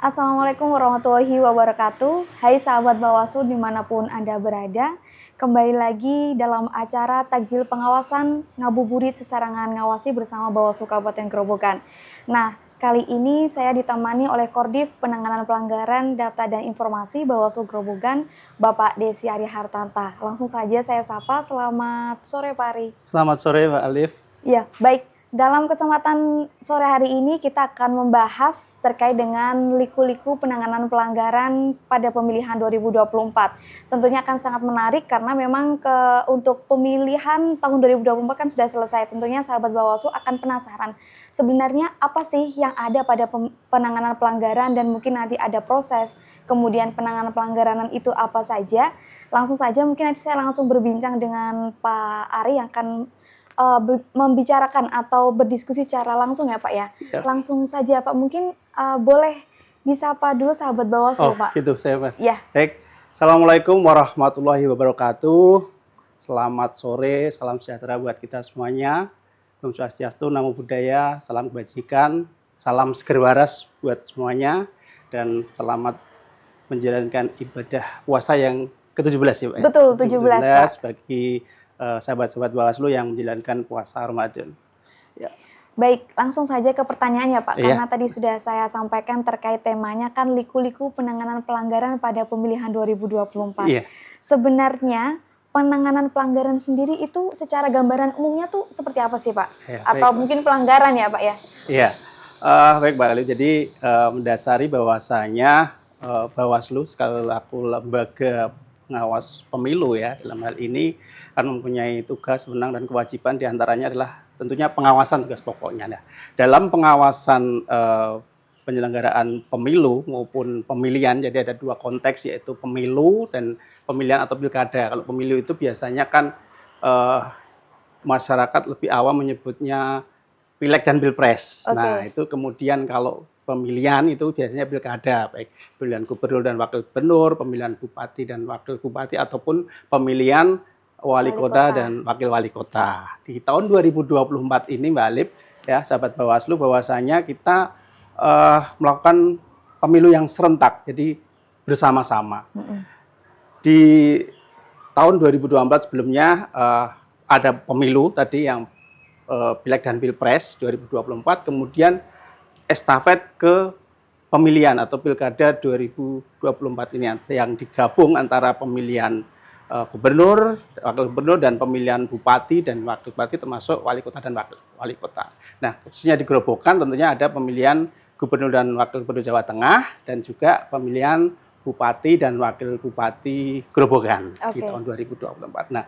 Assalamualaikum warahmatullahi wabarakatuh. Hai sahabat Bawaslu dimanapun Anda berada. Kembali lagi dalam acara Takjil Pengawasan Ngabuburit Sesarangan Ngawasi bersama Bawaslu Kabupaten Grobogan. Nah, kali ini saya ditemani oleh Kordif Penanganan Pelanggaran Data dan Informasi Bawaslu Grobogan, Bapak Desi Arya Hartanta. Langsung saja saya sapa, selamat sore Pak Ari. Selamat sore Mbak Alif. Ya, baik. Dalam kesempatan sore hari ini kita akan membahas terkait dengan liku-liku penanganan pelanggaran pada pemilihan 2024. Tentunya akan sangat menarik karena memang untuk pemilihan tahun 2024 kan sudah selesai. Tentunya sahabat Bawaslu akan penasaran sebenarnya apa sih yang ada pada penanganan pelanggaran dan mungkin nanti ada proses. Kemudian penanganan pelanggaran itu apa saja. Langsung saja mungkin nanti saya langsung berbincang dengan Pak Ari yang akan membicarakan atau berdiskusi secara langsung ya Pak ya. Langsung saja Pak, mungkin boleh disapa dulu sahabat Bawaslu Pak. Gitu saya Pak. Ya. Baik. Assalamualaikum warahmatullahi wabarakatuh. Selamat sore, salam sejahtera buat kita semuanya. Om Swastiastu, Namo Buddhaya, salam kebajikan, salam seger waras buat semuanya, dan selamat menjalankan ibadah puasa yang ke-17 ya Pak. Betul, 17 bagi sahabat-sahabat Bawaslu yang menjalankan puasa Ramadan. Ya. Baik, langsung saja ke pertanyaannya Pak, karena tadi sudah saya sampaikan terkait temanya kan liku-liku penanganan pelanggaran pada pemilihan 2024. Sebenarnya penanganan pelanggaran sendiri itu secara gambaran umumnya tuh seperti apa sih Pak? Atau baik, mungkin pelanggaran ya Pak ya? Iya, baik Mbak Ali. Jadi mendasari bahwasanya Bawaslu selaku lembaga pengawas pemilu ya, dalam hal ini kan mempunyai tugas, wewenang dan kewajiban, diantaranya adalah tentunya pengawasan, tugas pokoknya. Nah, dalam pengawasan penyelenggaraan pemilu maupun pemilihan, jadi ada dua konteks, yaitu pemilu dan pemilihan atau pilkada. Kalau pemilu itu biasanya kan masyarakat lebih awam menyebutnya pileg dan pilpres. Nah, itu kemudian kalau pemilihan itu biasanya pilkada, baik pemilihan gubernur dan wakil gubernur, pemilihan bupati dan wakil bupati, ataupun pemilihan wali kota dan wakil wali kota. Di tahun 2024 ini Mbak Alif, ya sahabat Bawaslu, bahwasanya kita melakukan pemilu yang serentak, jadi bersama-sama. Di tahun 2024 sebelumnya ada pemilu tadi yang pileg dan pilpres 2024, kemudian estafet ke pemilihan atau pilkada 2024 ini yang digabung antara pemilihan gubernur, wakil gubernur, dan pemilihan bupati dan wakil bupati, termasuk wali kota dan wakil wali kota. Nah, khususnya di Grobogan tentunya ada pemilihan gubernur dan wakil gubernur Jawa Tengah, dan juga pemilihan bupati dan wakil bupati Grobogan di tahun 2024. Nah,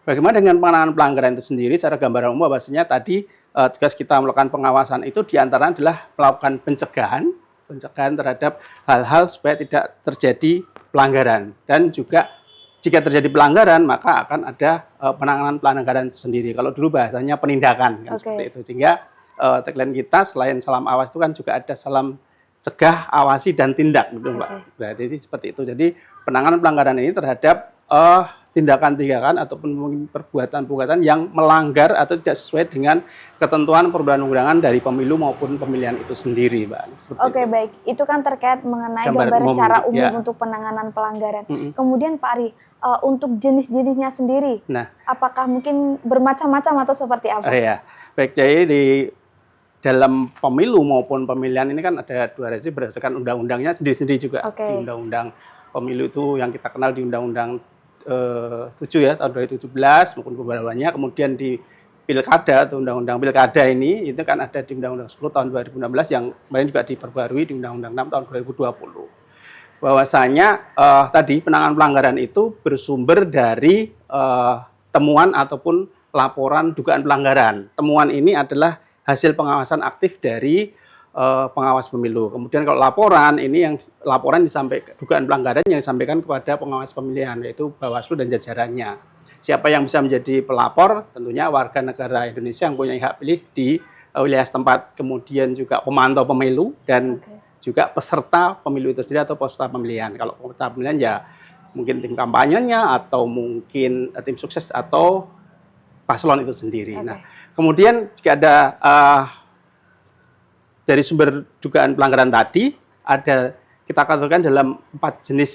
bagaimana dengan penanganan pelanggaran itu sendiri? Secara gambaran umum bahwasanya tadi tugas kita melakukan pengawasan itu diantaranya adalah melakukan pencegahan terhadap hal-hal supaya tidak terjadi pelanggaran, dan juga jika terjadi pelanggaran maka akan ada penanganan pelanggaran itu sendiri. Kalau dulu bahasanya penindakan kan, seperti itu. Sehingga tagline kita selain salam awas itu kan juga ada salam cegah, awasi, dan tindak, gitu Mbak. Jadi seperti itu. Jadi penanganan pelanggaran ini terhadap tindakan-tindakan ataupun mungkin perbuatan-perbuatan yang melanggar atau tidak sesuai dengan ketentuan perundang-undangan dari pemilu maupun pemilihan itu sendiri, Mbak. Oke, baik. Itu kan terkait mengenai gambaran secara umum untuk penanganan pelanggaran. Kemudian Pak Ari, untuk jenis-jenisnya sendiri, apakah mungkin bermacam-macam atau seperti apa? Baik. Jadi di dalam pemilu maupun pemilihan ini kan ada dua resi berdasarkan undang-undangnya sendiri-sendiri juga. Di undang-undang pemilu itu yang kita kenal di undang-undang 7 ya tahun 2017 maupun pembaruannya, kemudian di pilkada atau undang-undang pilkada ini itu kan ada di undang-undang 10 tahun 2016 yang kemarin juga diperbarui di undang-undang 6 tahun 2020. Bahwasanya tadi penanganan pelanggaran itu bersumber dari temuan ataupun laporan dugaan pelanggaran. Temuan ini adalah hasil pengawasan aktif dari pengawas pemilu. Kemudian kalau laporan ini, yang laporan disampaikan dugaan pelanggaran yang disampaikan kepada pengawas pemilihan, yaitu Bawaslu dan jajarannya. Siapa yang bisa menjadi pelapor? Tentunya warga negara Indonesia yang punya hak pilih di wilayah setempat, kemudian juga pemantau pemilu dan juga peserta pemilu itu sendiri atau peserta pemilihan. Kalau peserta pemilihan ya mungkin tim kampanyenya atau mungkin tim sukses atau paslon itu sendiri. Nah, kemudian jika ada dari sumber dugaan pelanggaran tadi, ada kita kategorikan dalam 4 jenis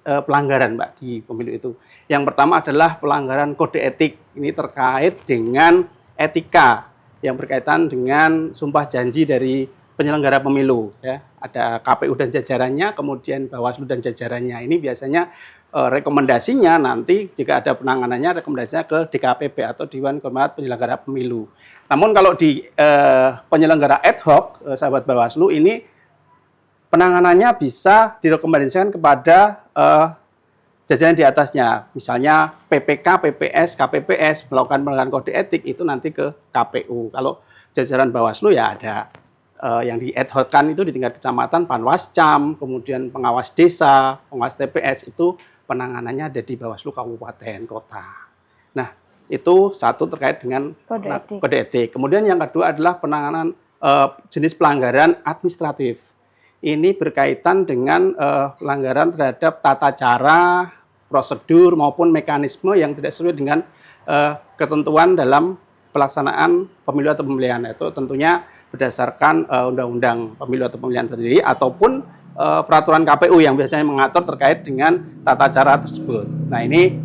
pelanggaran, Mbak, di pemilu itu. Yang pertama adalah pelanggaran kode etik. Ini terkait dengan etika yang berkaitan dengan sumpah janji dari penyelenggara pemilu. Ya. Ada KPU dan jajarannya, kemudian Bawaslu dan jajarannya. Ini biasanya rekomendasinya nanti jika ada penanganannya, rekomendasinya ke DKPP atau Dewan Kehormatan Penyelenggara Pemilu. Namun kalau di penyelenggara ad hoc, sahabat Bawaslu, ini penanganannya bisa direkomendasikan kepada jajaran di atasnya. Misalnya PPK, PPS, KPPS melakukan pelanggaran kode etik itu nanti ke KPU. Kalau jajaran Bawaslu ya ada yang di ad hoc-kan itu di tingkat kecamatan, Panwascam, kemudian pengawas desa, pengawas TPS itu penanganannya ada di Bawaslu kabupaten kota. Nah, itu satu terkait dengan kode etik. Kemudian yang kedua adalah penanganan jenis pelanggaran administratif. Ini berkaitan dengan pelanggaran terhadap tata cara, prosedur maupun mekanisme yang tidak sesuai dengan ketentuan dalam pelaksanaan pemilu atau pemilihan. Itu tentunya berdasarkan undang-undang pemilu atau pemilihan sendiri ataupun peraturan KPU yang biasanya mengatur terkait dengan tata cara tersebut. Nah, ini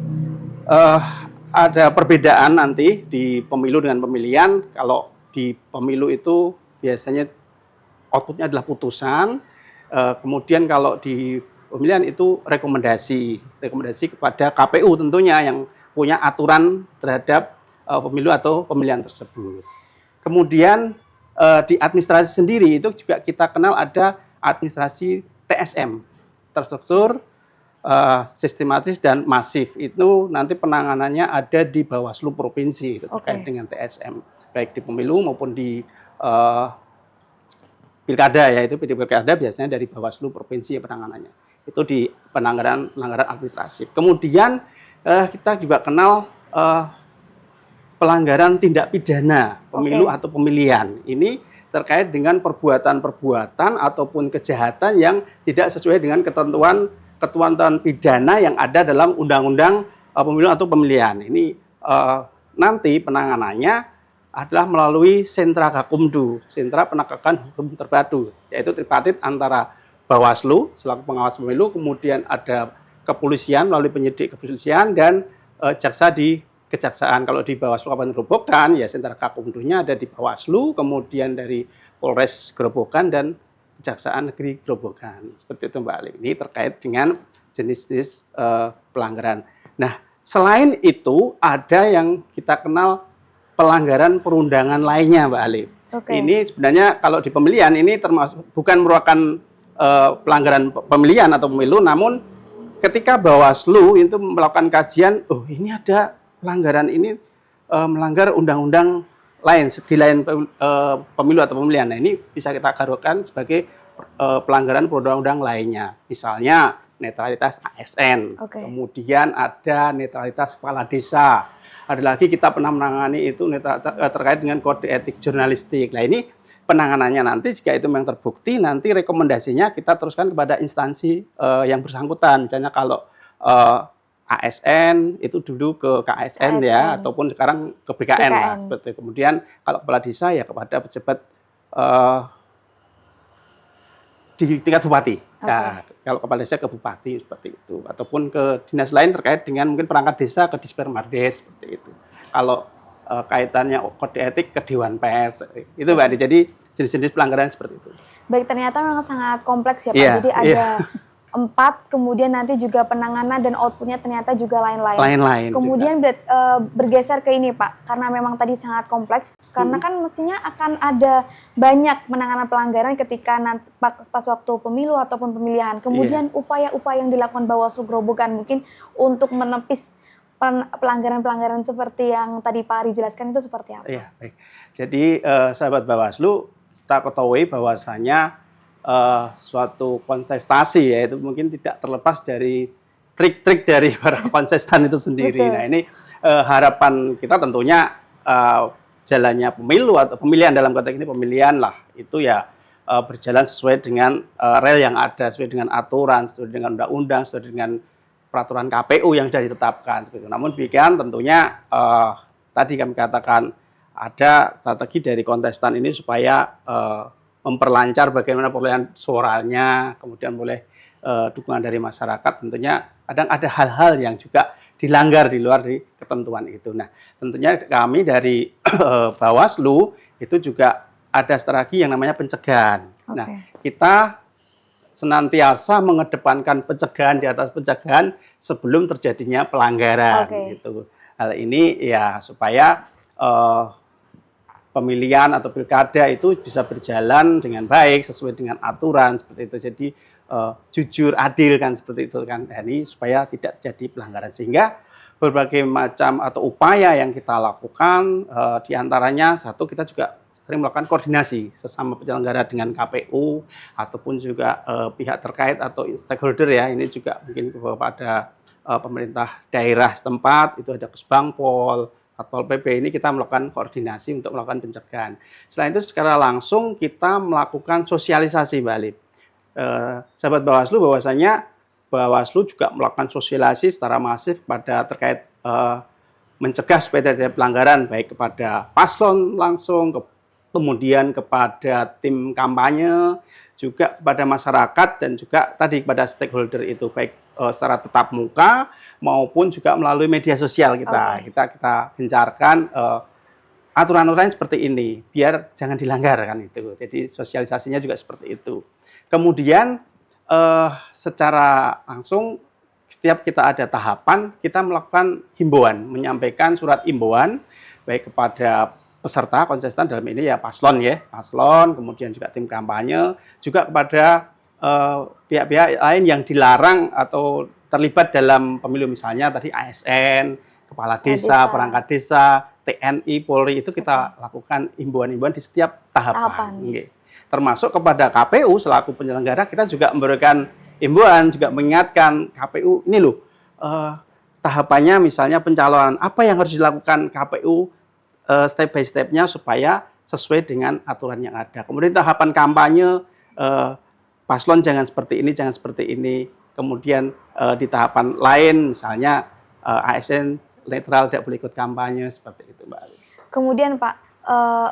ada perbedaan nanti di pemilu dengan pemilihan. Kalau di pemilu itu biasanya outputnya adalah putusan, kemudian kalau di pemilihan itu rekomendasi kepada KPU tentunya yang punya aturan terhadap pemilu atau pemilihan tersebut. Kemudian di administrasi sendiri itu juga kita kenal ada administrasi TSM, terstruktur, sistematis dan masif. Itu nanti penanganannya ada di Bawaslu provinsi terkait dengan TSM, baik di pemilu maupun di pilkada, yaitu pilkada biasanya dari Bawaslu provinsi penanganannya. Itu di pelanggaran administratif. Kemudian kita juga kenal pelanggaran tindak pidana pemilu atau pemilihan. Ini terkait dengan perbuatan-perbuatan ataupun kejahatan yang tidak sesuai dengan ketentuan pidana yang ada dalam Undang-Undang Pemilu atau Pemilihan. Ini nanti penanganannya adalah melalui sentra Gakumdu, sentra penegakan hukum terpadu, yaitu tripartit antara Bawaslu selaku pengawas pemilu, kemudian ada kepolisian melalui penyidik kepolisian dan jaksa di kejaksaan. Kalau di Bawaslu Kabupaten Grobogan ya sentra Gakumdunya ada di Bawaslu, kemudian dari Polres Grobogan dan Kejaksaan Negeri Grobogan. Seperti itu Mbak Ali. Ini terkait dengan jenis-jenis pelanggaran. Nah, selain itu ada yang kita kenal pelanggaran perundangan lainnya, Mbak Ali. Ini sebenarnya kalau di pemilihan ini termasuk bukan merupakan pelanggaran pemilihan atau pemilu, namun ketika Bawaslu itu melakukan kajian, oh ini ada pelanggaran ini melanggar undang-undang lain di lain pemilu atau pemilihan. Nah, ini bisa kita garukan sebagai pelanggaran perundang-undang lainnya. Misalnya netralitas ASN, kemudian ada netralitas kepala desa. Ada lagi kita pernah menangani itu terkait dengan kode etik jurnalistik. Nah, ini penanganannya nanti jika itu memang terbukti, nanti rekomendasinya kita teruskan kepada instansi yang bersangkutan. Misalnya kalau ASN itu dulu ke KSN ya, ataupun sekarang ke BKN. Lah, seperti itu. Kemudian kalau kepala desa ya kepada pejabat di tingkat bupati. Nah, kalau kepala desa ke bupati seperti itu, ataupun ke dinas lain terkait dengan mungkin perangkat desa ke Dispermardes seperti itu. Kalau kaitannya kode etik ke Dewan Pers itu Mbak Adi. Jadi jenis-jenis pelanggaran seperti itu. Baik, ternyata memang sangat kompleks ya Pak. Jadi ada 4, kemudian nanti juga penanganan dan outputnya ternyata juga lain-lain. Kemudian bergeser ke ini Pak, karena memang tadi sangat kompleks, karena kan mestinya akan ada banyak penanganan pelanggaran ketika nanti pas waktu pemilu ataupun pemilihan. Kemudian upaya-upaya yang dilakukan Bawaslu Grobogan mungkin untuk menepis pelanggaran-pelanggaran seperti yang tadi Pak Ari jelaskan itu seperti apa? Iya, baik. Jadi sahabat Bawaslu, kita ketahui bahwasanya suatu kontestasi ya itu mungkin tidak terlepas dari trik-trik dari para kontestan itu sendiri. Betul. Nah, ini harapan kita tentunya jalannya pemilu atau pemilihan dalam konteks ini pemilihan lah itu ya berjalan sesuai dengan rel yang ada, sesuai dengan aturan, sesuai dengan undang-undang, sesuai dengan peraturan KPU yang sudah ditetapkan. Namun demikian tentunya tadi kami katakan ada strategi dari kontestan ini supaya memperlancar bagaimana perolehan suaranya, kemudian boleh dukungan dari masyarakat, tentunya kadang ada hal-hal yang juga dilanggar di luar dari ketentuan itu. Nah, tentunya kami dari Bawaslu itu juga ada strategi yang namanya pencegahan. Nah, kita senantiasa mengedepankan pencegahan di atas pencegahan sebelum terjadinya pelanggaran. Gitu. Hal ini ya supaya pemilihan atau pilkada itu bisa berjalan dengan baik sesuai dengan aturan seperti itu. Jadi jujur, adil kan seperti itu kan. Nah, ini supaya tidak terjadi pelanggaran, sehingga berbagai macam atau upaya yang kita lakukan diantaranya satu, kita juga sering melakukan koordinasi sesama penyelenggara dengan KPU ataupun juga pihak terkait atau stakeholder ya. Ini juga mungkin kepada pemerintah daerah setempat, itu ada Kesbangpol, Satpol PP, ini kita melakukan koordinasi untuk melakukan pencegahan. Selain itu secara langsung kita melakukan sosialisasi, Mbak Alif. Sahabat Bawaslu, bahwasanya Bawaslu juga melakukan sosialisasi secara masif pada terkait mencegah supaya tidak ada pelanggaran, baik kepada paslon langsung, kemudian kepada tim kampanye, juga kepada masyarakat, dan juga tadi kepada stakeholder itu, baik secara tatap muka maupun juga melalui media sosial kita. Kita gencarkan aturan-aturan seperti ini biar jangan dilanggar kan itu. Jadi sosialisasinya juga seperti itu. Kemudian secara langsung setiap kita ada tahapan, kita melakukan himbauan, menyampaikan surat himbauan baik kepada peserta kontestan, dalam ini ya paslon ya, paslon, kemudian juga tim kampanye, juga kepada pihak-pihak lain yang dilarang atau terlibat dalam pemilu, misalnya tadi ASN, kepala desa, perangkat desa, TNI, Polri, itu kita lakukan himbauan-himbauan di setiap tahapan. Termasuk kepada KPU selaku penyelenggara, kita juga memberikan himbauan, juga mengingatkan KPU, ini loh tahapannya, misalnya pencalonan, apa yang harus dilakukan KPU step by step-nya supaya sesuai dengan aturan yang ada. Kemudian tahapan kampanye, paslon jangan seperti ini, jangan seperti ini. Kemudian di tahapan lain, misalnya ASN netral, tidak boleh ikut kampanye, seperti itu, Mbak Ali. Kemudian Pak,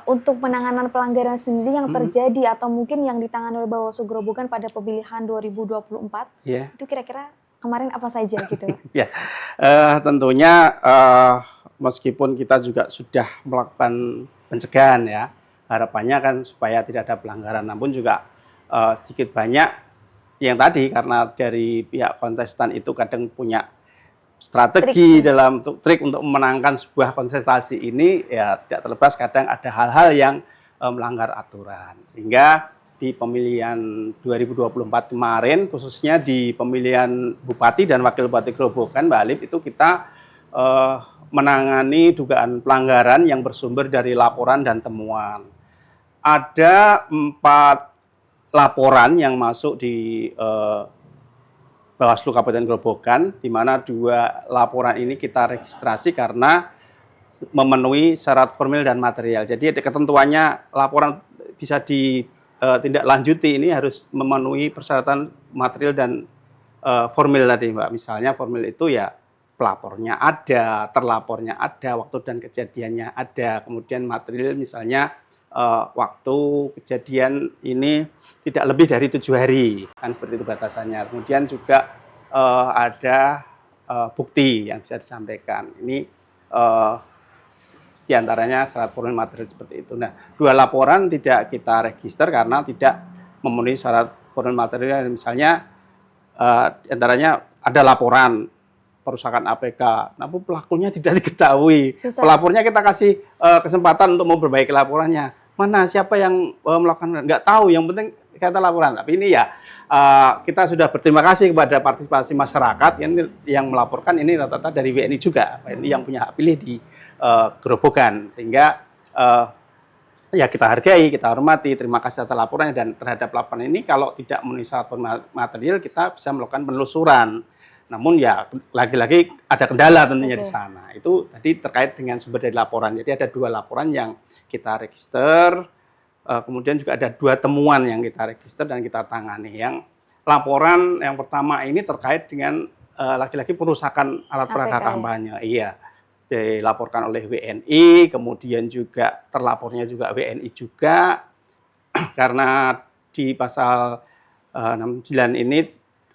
untuk penanganan pelanggaran sendiri yang terjadi atau mungkin yang ditangani oleh Bawaslu Grobogan pada pemilihan 2024, itu kira-kira kemarin apa saja gitu? Ya, tentunya meskipun kita juga sudah melakukan pencegahan ya, harapannya kan supaya tidak ada pelanggaran, namun juga sedikit banyak yang tadi, karena dari pihak kontestan itu kadang punya strategi dalam trik untuk memenangkan sebuah kontestasi ini, ya tidak terlepas kadang ada hal-hal yang melanggar aturan. Sehingga di pemilihan 2024 kemarin, khususnya di pemilihan Bupati dan Wakil Bupati Grobogan, Mbak Alif, itu kita menangani dugaan pelanggaran yang bersumber dari laporan dan temuan. Ada 4 laporan yang masuk di Bawaslu Kabupaten Grobogan, di mana 2 laporan ini kita registrasi karena memenuhi syarat formil dan material. Jadi ketentuannya laporan bisa ditindaklanjuti ini harus memenuhi persyaratan material dan formil tadi, Mbak. Misalnya formil itu ya pelapornya ada, terlapornya ada, waktu dan kejadiannya ada, kemudian material misalnya waktu kejadian ini tidak lebih dari 7 hari, kan seperti itu batasannya. Kemudian juga ada bukti yang bisa disampaikan. Ini diantaranya syarat formil material seperti itu. Nah, 2 laporan tidak kita register karena tidak memenuhi syarat formil material. Misalnya diantaranya ada laporan perusakan APK, namun pelakunya tidak diketahui. Pelapornya kita kasih kesempatan untuk memperbaiki laporannya. Mana siapa yang melakukan, nggak tahu, yang penting kita laporan. Tapi ini ya kita sudah berterima kasih kepada partisipasi masyarakat yang melaporkan, ini rata-rata dari WNI juga, WNI yang punya hak pilih di Grobogan, sehingga ya kita hargai, kita hormati, terima kasih atas laporannya. Dan terhadap laporan ini kalau tidak memenuhi syarat material, kita bisa melakukan penelusuran. Namun ya lagi-lagi ada kendala tentunya di sana. Itu tadi terkait dengan sumber dari laporan. Jadi ada 2 laporan yang kita register, kemudian juga ada 2 temuan yang kita register dan kita tangani. Yang laporan yang pertama ini terkait dengan lagi-lagi perusakan alat peraga kampanye. Iya, dilaporkan oleh WNI, kemudian juga terlapornya juga WNI juga. karena di pasal 69 ini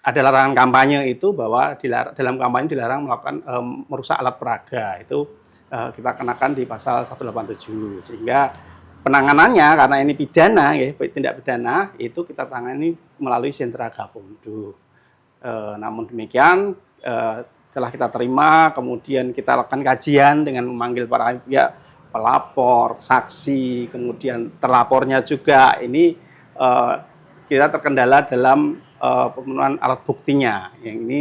ada larangan kampanye itu bahwa dalam kampanye dilarang melakukan merusak alat peraga. Itu kita kenakan di pasal 187. Sehingga penanganannya karena ini pidana, ya, tindak pidana, itu kita tangani melalui sentra Gakumdu. Namun demikian, setelah kita terima, kemudian kita lakukan kajian dengan memanggil para pihak, pelapor, saksi, kemudian terlapornya juga. Ini kita terkendala dalam pemenuhan alat buktinya. Yang ini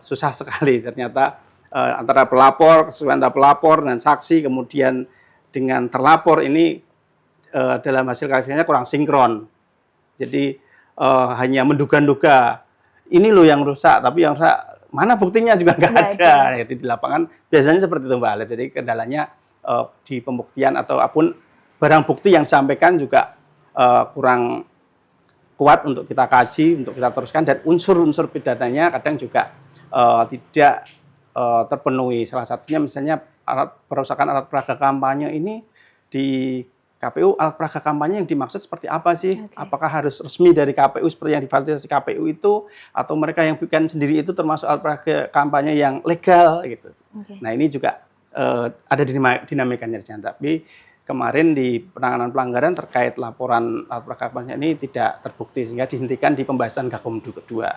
susah sekali ternyata antara pelapor, kesesuaian antara pelapor dan saksi, kemudian dengan terlapor ini dalam hasil klarifikasinya kurang sinkron. Jadi hanya menduga-duga ini loh yang rusak, tapi yang rusak mana buktinya juga nggak ada. Itu di lapangan biasanya seperti itu, Mbak Ale. Jadi kendalanya di pembuktian ataupun barang bukti yang disampaikan juga kurang kuat untuk kita kaji, untuk kita teruskan, dan unsur-unsur pidananya kadang juga tidak terpenuhi. Salah satunya misalnya perusakan alat peraga kampanye ini di KPU, alat peraga kampanye yang dimaksud seperti apa sih? Apakah harus resmi dari KPU seperti yang divalidasi KPU itu, atau mereka yang bikin sendiri itu termasuk alat peraga kampanye yang legal gitu. Nah ini juga ada dinamikanya di sana. Tapi kemarin di penanganan pelanggaran terkait laporan alat peraga kampanye ini tidak terbukti sehingga dihentikan di pembahasan Gakumdu kedua.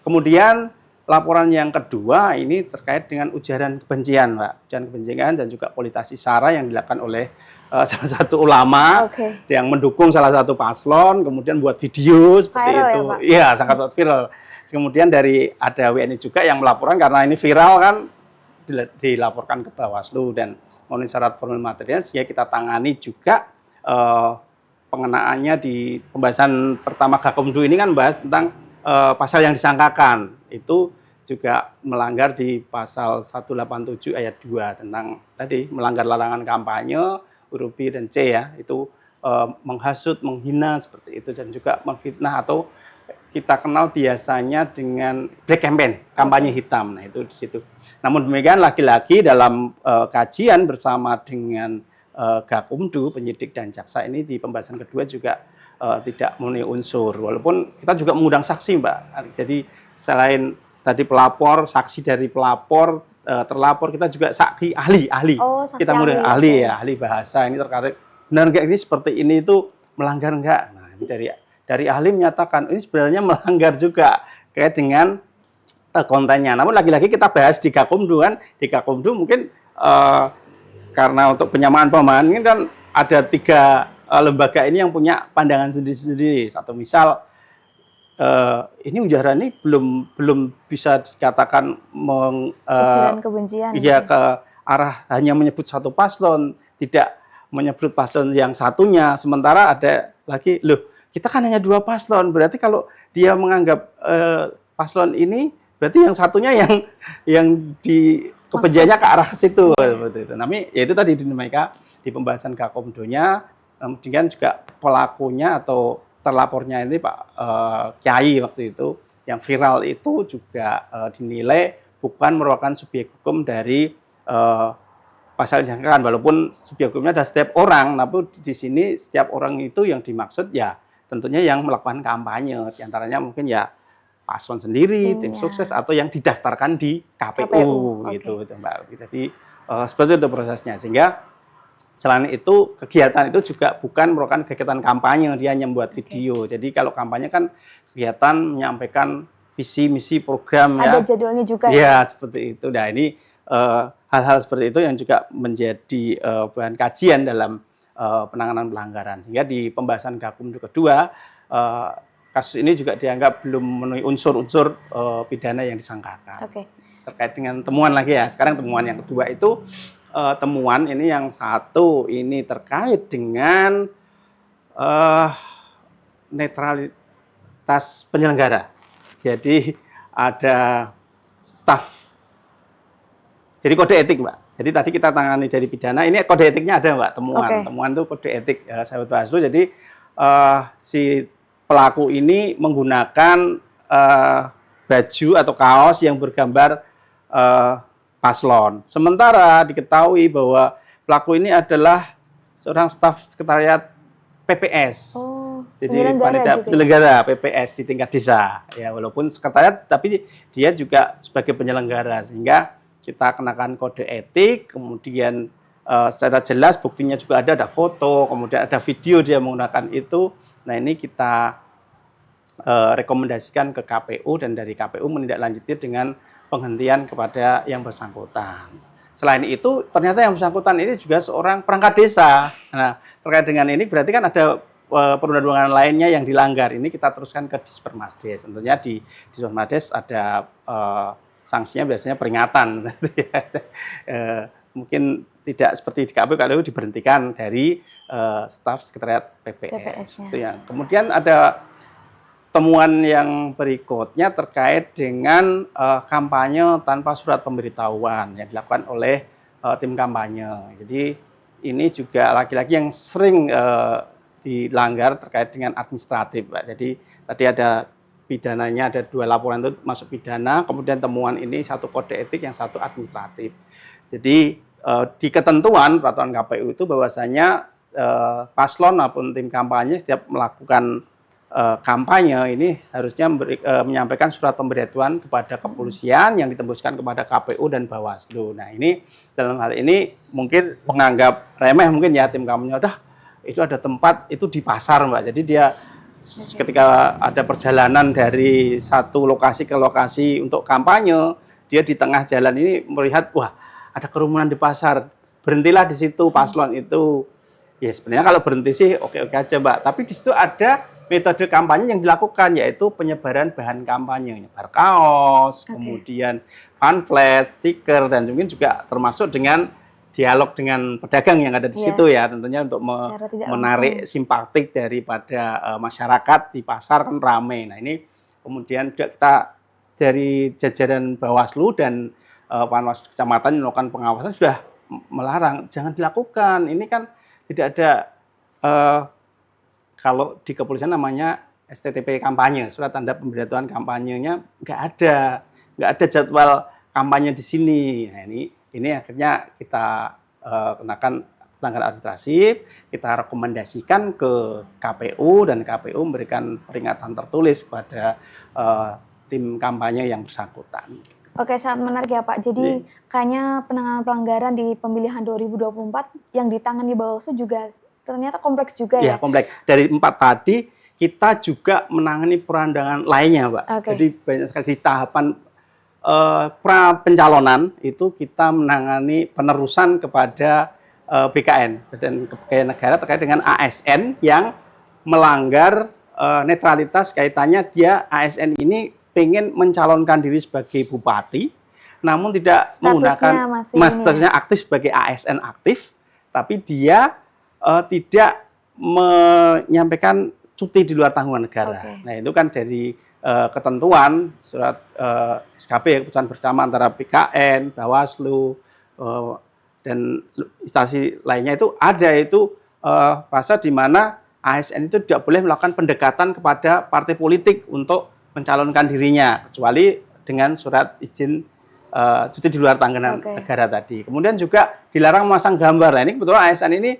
Kemudian laporan yang kedua ini terkait dengan ujaran kebencian, Pak. Ujaran kebencian dan juga politisasi sara yang dilakukan oleh salah satu ulama yang mendukung salah satu paslon, kemudian buat video seperti viral itu. Iya, sangat viral. Kemudian ada WNI juga yang melaporkan karena ini viral kan, dilaporkan ke Bawaslu dan memenuhi syarat formal material, sehingga kita tangani juga pengenaannya di pembahasan pertama Gakumdu ini kan bahas tentang pasal yang disangkakan. Itu juga melanggar di pasal 187 ayat 2 tentang tadi melanggar larangan kampanye, huruf B dan C ya, itu menghasut, menghina seperti itu, dan juga memfitnah atau kita kenal biasanya dengan black campaign, kampanye hitam. Nah itu di situ. Namun demikian lagi-lagi dalam kajian bersama dengan Gakumdu, penyidik dan jaksa ini di pembahasan kedua juga tidak memenuhi unsur. Walaupun kita juga mengundang saksi, Mbak. Jadi selain tadi pelapor, saksi dari pelapor, terlapor, kita juga saksi ahli. Kita mengundang ahli ya, ahli bahasa ini terkait benar nggak ini seperti ini itu melanggar nggak? Nah ini dari ahli menyatakan ini sebenarnya melanggar juga terkait dengan kontennya. Namun lagi-lagi kita bahas di Gakumdu kan, di Gakumdu mungkin karena untuk penyamaan pemahaman ini kan ada 3 lembaga ini yang punya pandangan sendiri-sendiri. Satu misal ini ujaran ini belum bisa dikatakan ujaran kebencian. Iya, ke arah hanya menyebut satu paslon, tidak menyebut paslon yang satunya. Sementara ada lagi, loh kita kan hanya 2 paslon, berarti kalau dia menganggap paslon ini, berarti yang satunya yang di kebenciannya ke arah situ seperti itu. Tapi ya itu tadi dinamika di pembahasan Gakumdunya, kemudian juga pelakunya atau terlapornya ini Pak Kiai waktu itu yang viral itu juga dinilai bukan merupakan subjek hukum dari pasal yang disangkakan, walaupun subjek hukumnya ada setiap orang, namun di sini setiap orang itu yang dimaksud ya tentunya yang melakukan kampanye, diantaranya mungkin ya paslon sendiri, tim sukses, atau yang didaftarkan di KPU. Gitu Mbak. Jadi seperti itu prosesnya, sehingga selain itu kegiatan itu juga bukan merupakan kegiatan kampanye, dia hanya membuat video. Jadi kalau kampanye kan kegiatan menyampaikan visi misi program, ada jadwalnya juga ya seperti itu. Nah ini hal-hal seperti itu yang juga menjadi bahan kajian dalam penanganan pelanggaran, sehingga di pembahasan Gakumdu kedua kasus ini juga dianggap belum memenuhi unsur-unsur pidana yang disangkakan. Terkait dengan temuan lagi ya, sekarang temuan yang kedua itu temuan ini yang satu ini terkait dengan netralitas penyelenggara. Jadi ada staf. Jadi kode etik, Mbak. Jadi tadi kita tangani dari pidana, ini kode etiknya ada, Mbak, temuan. Temuan itu kode etik sahabat Bawaslu. Jadi si pelaku ini menggunakan baju atau kaos yang bergambar paslon. Sementara diketahui bahwa pelaku ini adalah seorang staf sekretariat PPS. Jadi Penyelenggara panitia juga ya? penyelenggara PPS di tingkat desa. Ya walaupun sekretariat tapi dia juga sebagai penyelenggara sehingga kita kenakan kode etik, kemudian secara jelas buktinya juga ada foto, kemudian ada video dia menggunakan itu. Nah, ini kita rekomendasikan ke KPU dan dari KPU menindaklanjuti dengan penghentian kepada yang bersangkutan. Selain itu, ternyata yang bersangkutan ini juga seorang perangkat desa. Nah, terkait dengan ini berarti kan ada perundang-undangan lainnya yang dilanggar. Ini kita teruskan ke Dispermasdes. Tentunya di Dispermasdes ada sanksinya biasanya peringatan. Mungkin tidak seperti di KPU kalau diberhentikan dari staf sekretariat PPS. Itu ya. Kemudian ada temuan yang berikutnya terkait dengan kampanye tanpa surat pemberitahuan yang dilakukan oleh tim kampanye. Jadi ini juga laki-laki yang sering dilanggar terkait dengan administratif, Pak. Jadi tadi ada pidananya, ada 2 laporan itu masuk pidana, kemudian temuan ini 1 kode etik, yang 1 administratif. Jadi di ketentuan peraturan KPU itu bahwasanya paslon maupun tim kampanye setiap melakukan kampanye ini harusnya menyampaikan surat pemberitahuan kepada kepolisian yang ditembuskan kepada KPU dan Bawaslu. Nah, ini dalam hal ini mungkin menganggap remeh mungkin ya tim kampanye, itu ada tempat itu di pasar, Mbak. Jadi dia ketika ada perjalanan dari satu lokasi ke lokasi untuk kampanye, dia di tengah jalan ini melihat, wah, ada kerumunan di pasar. Berhentilah di situ paslon itu. Ya sebenarnya kalau berhenti sih oke-oke aja, Mbak. Tapi di situ ada metode kampanye yang dilakukan, yaitu penyebaran bahan kampanye, nyebar kaos, kemudian pamflet, stiker, dan mungkin juga termasuk dengan dialog dengan pedagang yang ada di situ ya, tentunya untuk menarik simpatik daripada masyarakat di pasar kan ramai. Nah, ini kemudian juga kita dari jajaran Bawaslu dan Panwaslu Kecamatan yang melakukan pengawasan sudah melarang, jangan dilakukan. Ini kan tidak ada kalau di kepolisian namanya STTP kampanye, surat tanda pemberitahuan kampanyenya nggak ada jadwal kampanye di sini. Nah, ini akhirnya kita kenakan pelanggaran administratif, kita rekomendasikan ke KPU dan KPU memberikan peringatan tertulis kepada tim kampanye yang bersangkutan. Oke, sangat menarik ya Pak. Jadi kayaknya penanganan pelanggaran di pemilihan 2024 yang ditangani Bawaslu juga ternyata kompleks juga ya? Ya, kompleks. Dari 4 tadi kita juga menangani perandangan lainnya, Pak. Jadi banyak sekali di tahapan pra pencalonan itu kita menangani penerusan kepada BKN, Badan Kepegawaian Negara, terkait dengan ASN yang melanggar netralitas, kaitannya dia ASN ini pengen mencalonkan diri sebagai bupati, namun tidak menggunakan statusnya aktif sebagai ASN aktif, tapi dia tidak menyampaikan cuti di luar tanggungan negara. Nah, itu kan dari ketentuan surat SKP, keputusan bersama antara BKN, Bawaslu, dan instansi lainnya itu ada itu pasal di mana ASN itu tidak boleh melakukan pendekatan kepada partai politik untuk mencalonkan dirinya, kecuali dengan surat izin cuti di luar tanggungan negara tadi. Kemudian juga dilarang memasang gambar. Nah, ini kebetulan ASN ini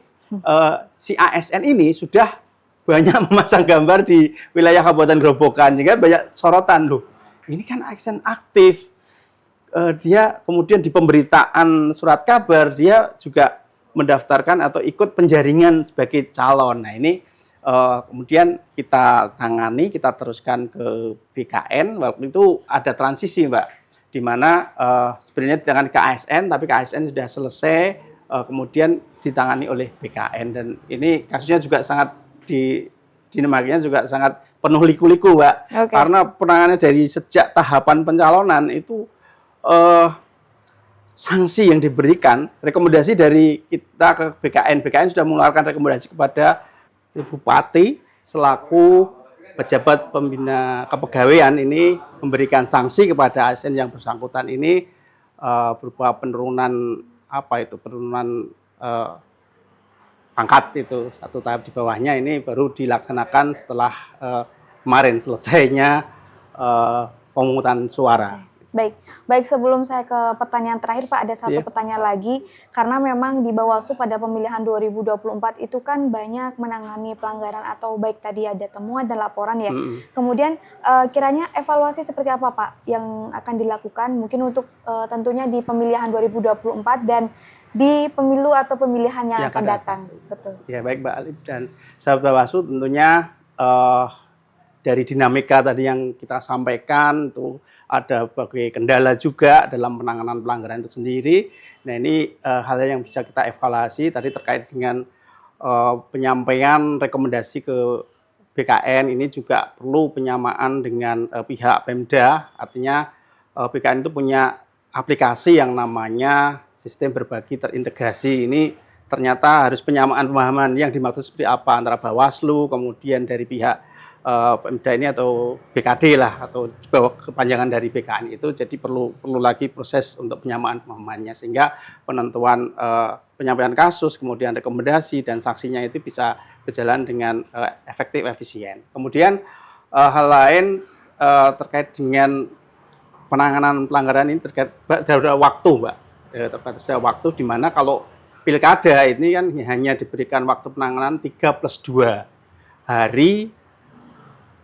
si ASN ini sudah banyak memasang gambar di wilayah Kabupaten Grobogan, sehingga banyak sorotan, loh, ini kan ASN aktif, dia kemudian di pemberitaan surat kabar dia juga mendaftarkan atau ikut penjaringan sebagai calon. Nah, ini kemudian kita tangani, kita teruskan ke BKN. Waktu itu ada transisi, Mbak, di mana sebenarnya ditangani ke ASN, tapi ke ASN sudah selesai, kemudian ditangani oleh BKN, dan ini kasusnya juga sangat dinamakannya juga sangat penuh liku-liku, Mbak. Karena penanganannya dari sejak tahapan pencalonan itu sanksi yang diberikan, rekomendasi dari kita ke BKN sudah mengeluarkan rekomendasi kepada Bupati selaku pejabat pembina kepegawaian ini memberikan sanksi kepada ASN yang bersangkutan ini berupa penurunan penurunan pangkat, itu satu tahap di bawahnya. Ini baru dilaksanakan setelah kemarin selesainya pemungutan suara. Baik, baik sebelum saya ke pertanyaan terakhir Pak, ada satu Iya. pertanyaan lagi. Karena memang di Bawaslu pada pemilihan 2024 itu kan banyak menangani pelanggaran atau baik tadi ada temuan dan laporan ya. Mm-mm. Kemudian kiranya evaluasi seperti apa Pak yang akan dilakukan mungkin untuk tentunya di pemilihan 2024 dan di pemilu atau pemilihan yang akan datang. Betul. Ya baik Mbak Alif dan sahabat Bawaslu, tentunya dari dinamika tadi yang kita sampaikan itu ada berbagai kendala juga dalam penanganan pelanggaran itu sendiri. Nah ini hal yang bisa kita evaluasi tadi terkait dengan penyampaian rekomendasi ke BKN ini juga perlu penyamaan dengan pihak Pemda. Artinya BKN itu punya aplikasi yang namanya sistem berbagi terintegrasi. Ini ternyata harus penyamaan pemahaman yang dimaksud seperti apa antara Bawaslu, kemudian dari pihak Pemda ini atau BKD lah atau bawah kepanjangan dari BKN itu, jadi perlu lagi proses untuk penyamaan pemahamannya sehingga penentuan penyampaian kasus, kemudian rekomendasi dan saksinya itu bisa berjalan dengan efektif efisien. Kemudian hal lain terkait dengan penanganan pelanggaran ini terkait waktu, Mbak. Terbatasnya waktu di mana kalau pilkada ini kan hanya diberikan waktu penanganan 3+2 hari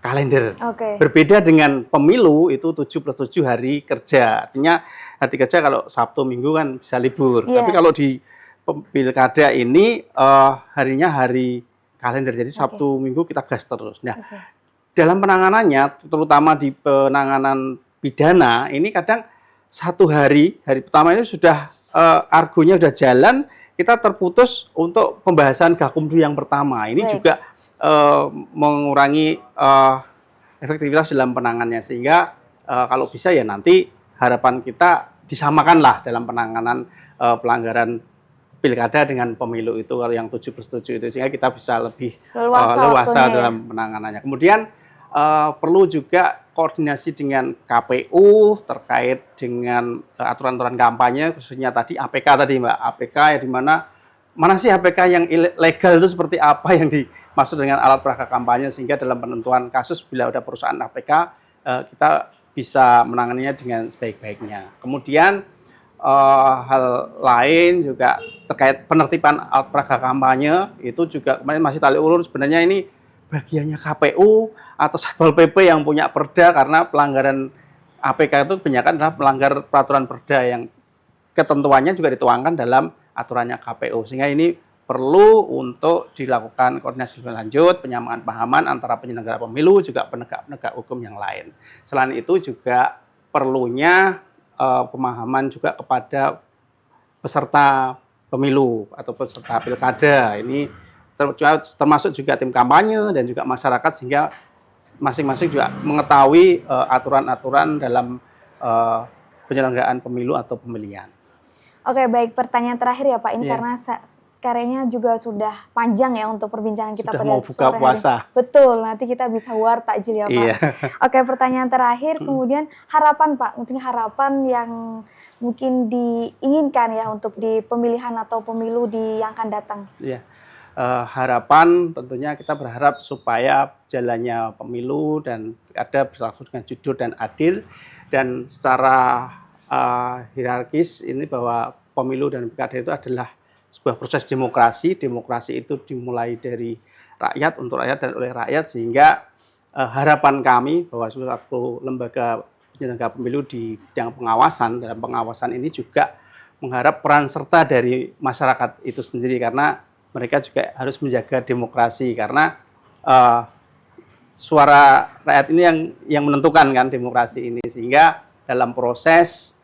kalender. Berbeda dengan pemilu itu 7+7 hari kerja. Artinya hari kerja kalau Sabtu Minggu kan bisa libur. Tapi kalau di pilkada ini harinya hari kalender. Jadi Sabtu Minggu kita gas terus. Nah, dalam penanganannya terutama di penanganan pidana ini kadang satu hari pertama ini sudah argonya sudah jalan, kita terputus untuk pembahasan Gakumdu yang pertama. Ini juga mengurangi efektivitas dalam penanganannya sehingga kalau bisa ya nanti harapan kita disamakanlah dalam penanganan pelanggaran pilkada dengan pemilu itu kalau yang 7+7 itu sehingga kita bisa lebih leluasa dalam penanganannya. Kemudian perlu juga koordinasi dengan KPU terkait dengan aturan-aturan kampanye khususnya tadi APK tadi Mbak, APK ya di mana sih APK yang ilegal itu seperti apa yang dimaksud dengan alat peraga kampanye sehingga dalam penentuan kasus bila ada perusahaan APK kita bisa menanganinya dengan sebaik-baiknya. Kemudian hal lain juga terkait penertiban alat peraga kampanye itu juga kemarin masih tali ulur sebenarnya ini bagiannya KPU atau Satpol PP yang punya perda karena pelanggaran APK itu kebanyakan adalah melanggar peraturan perda yang ketentuannya juga dituangkan dalam aturannya KPU sehingga ini perlu untuk dilakukan koordinasi lebih lanjut, penyamaan pahaman antara penyelenggara pemilu juga penegak hukum yang lain. Selain itu juga perlunya pemahaman juga kepada peserta pemilu atau peserta pilkada ini termasuk juga tim kampanye dan juga masyarakat sehingga masing-masing juga mengetahui aturan-aturan dalam penyelenggaraan pemilu atau pemilihan. Oke, baik. Pertanyaan terakhir ya Pak, ini karena sekarangnya juga sudah panjang ya untuk perbincangan kita pada mau buka puasa. Betul, nanti kita bisa war takjil ya Pak. Oke, pertanyaan terakhir, kemudian harapan Pak, mungkin harapan yang mungkin diinginkan ya untuk di pemilihan atau pemilu yang akan datang. Iya. Harapan tentunya kita berharap supaya jalannya pemilu dan ada berlangsung dengan jujur dan adil dan secara hierarkis ini bahwa pemilu dan pilkada itu adalah sebuah proses demokrasi. Demokrasi itu dimulai dari rakyat untuk rakyat dan oleh rakyat sehingga harapan kami bahwa suatu lembaga penyelenggara pemilu di bidang pengawasan dalam pengawasan ini juga mengharap peran serta dari masyarakat itu sendiri karena mereka juga harus menjaga demokrasi karena suara rakyat ini yang menentukan kan demokrasi ini sehingga dalam proses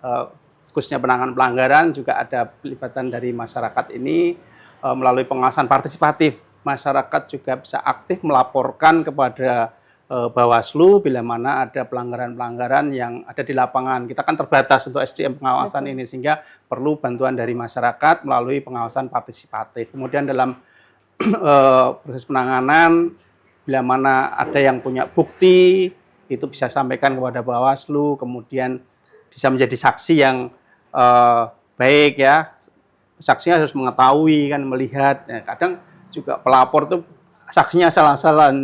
khususnya penanganan pelanggaran juga ada pelibatan dari masyarakat ini melalui pengawasan partisipatif. Masyarakat juga bisa aktif melaporkan kepada Bawaslu bila mana ada pelanggaran-pelanggaran yang ada di lapangan. Kita kan terbatas untuk SDM pengawasan ini sehingga perlu bantuan dari masyarakat melalui pengawasan partisipatif. Kemudian dalam proses penanganan bila mana ada yang punya bukti itu bisa sampaikan kepada Bawaslu, kemudian bisa menjadi saksi yang baik ya. Saksinya harus mengetahui kan melihat. Nah, kadang juga pelapor tuh saksinya salah-salah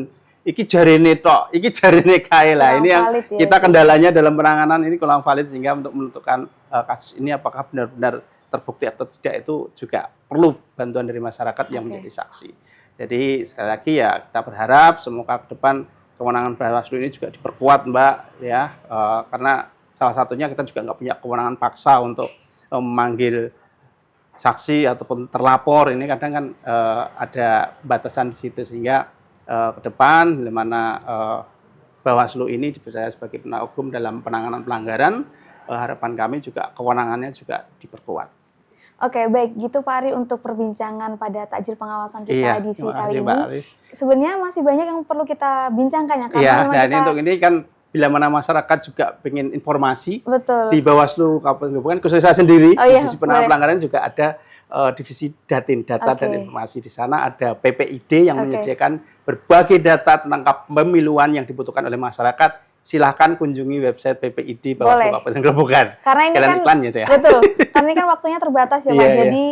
iki jarene tok, iki jarene kae lah. Ini yang valid ya, kita kendalanya dalam penanganan ini kurang valid, sehingga untuk menentukan kasus ini apakah benar-benar terbukti atau tidak itu juga perlu bantuan dari masyarakat yang menjadi saksi. Jadi sekali lagi ya kita berharap semoga ke depan kewenangan Bawaslu ini juga diperkuat, Mbak, ya, karena salah satunya kita juga nggak punya kewenangan paksa untuk memanggil saksi ataupun terlapor. Ini kadang kan ada batasan di situ, sehingga ke depan di mana Bawaslu ini dipercaya sebagai penegak hukum dalam penanganan pelanggaran, harapan kami juga kewenangannya juga diperkuat. Oke, baik gitu Pak Ari untuk perbincangan pada takjil pengawasan kita di sini kali ini. Sebenarnya masih banyak yang perlu kita bincangkan ya, karena dan untuk ini kan bila mana masyarakat juga pengen informasi, di Bawaslu Kabupaten Gerobokan, khusus saya sendiri, divisi penanganan pelanggaran juga ada divisi Datin, data dan informasi. Di sana ada PPID yang menyediakan berbagai data tentang kepemiluan yang dibutuhkan oleh masyarakat. Silahkan kunjungi website PPID Bawaslu Kabupaten Gerobokan. Karena ini kan iklannya saya. Betul. Karena ini kan waktunya terbatas ya Pak. Jadi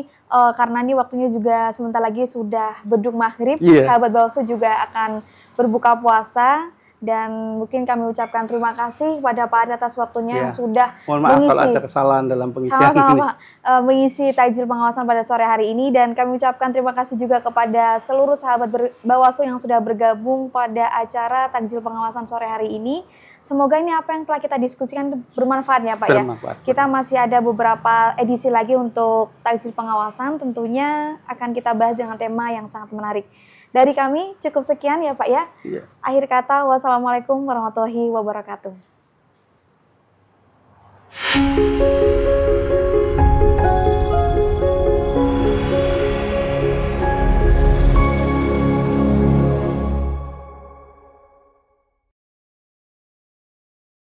karena ini waktunya juga sebentar lagi sudah beduk maghrib, sahabat Bawaslu juga akan berbuka puasa. Dan mungkin kami ucapkan terima kasih kepada Pak Ari atas waktunya yang sudah mohon maaf kalau ada kesalahan dalam pengisian ini. Pak, mengisi takjil pengawasan pada sore hari ini, dan kami ucapkan terima kasih juga kepada seluruh sahabat Bawaslu yang sudah bergabung pada acara takjil pengawasan sore hari ini. Semoga ini apa yang telah kita diskusikan bermanfaat ya Pak ya. Kita masih ada beberapa edisi lagi untuk takjil pengawasan, tentunya akan kita bahas dengan tema yang sangat menarik. Dari kami cukup sekian ya Pak ya. Akhir kata, wassalamualaikum warahmatullahi wabarakatuh.